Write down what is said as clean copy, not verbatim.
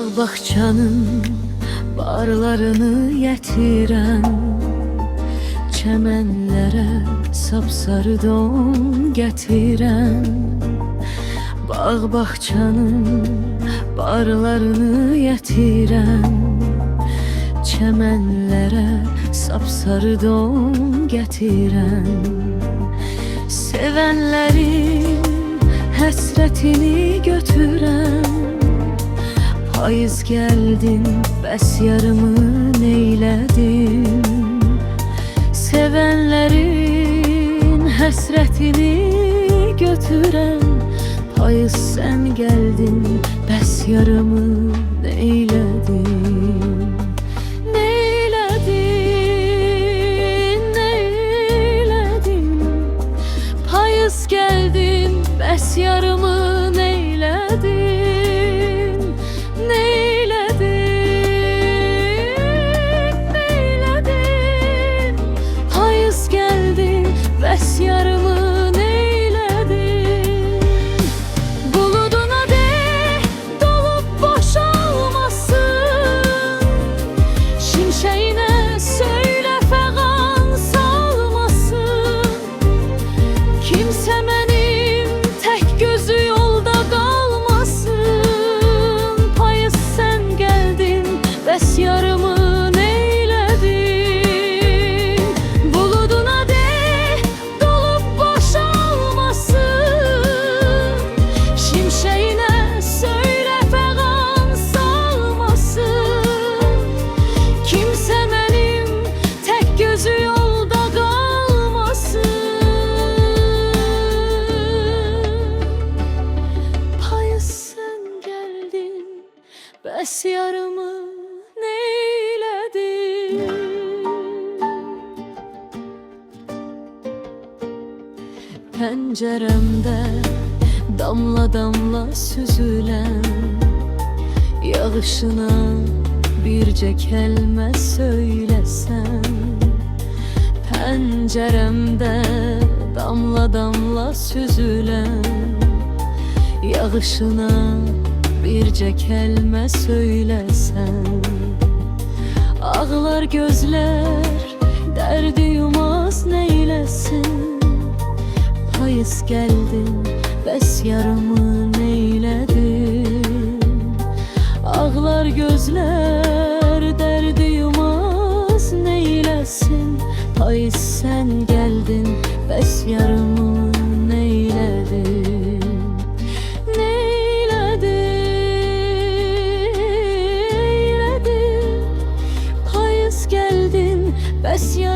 Bağ-bağçanın barlarını yetirən, çəmənlərə sapsarı don gətirən. Bağ-bağçanın barlarını yetirən, çəmənlərə sapsarı don gətirən. Sevənlərin həsrətini götürən, payız gəldin, bəs yarımı neylədin? Sevənlərin həsrətini götürən, payız sən gəldin, bəs yarımı neylədin? Neylədin, neylədin? Payız gəldin, bəs yarımı neylədin? Neylədin, neylədin? Payız gəldin, bəs yarımı neylədin? Buluduna de, dolup boşalmasın. Şimşeğine söyle fəğan salmasın. Kimse benim tek gözü yolda kalmasın. Payız sen geldin, bəs yarımı neylədin? Buluduna de, dolup boşalmasın. Şimşeğine söyle fəğan salmasın. Kimse benim tek gözü yolda kalmasın. Payız sen geldin, bəs yarımı neylədin? Pəncərəmdə damla damla süzülən yağışına bircə kəlmə söyləsən. Pəncərəmdə damla damla süzülən yağışına bircə kəlmə söyləsən. Ağlar gözlər, dərdi yumaz neyləsin? Payız gəldin, bəs yarımı neylədin? Ağlar gözlər, dərdi yumaz neyləsin? Payız sən gəldin, bəs yarımı neylədin? Neylədin? Payız gəldin, bəs yarımı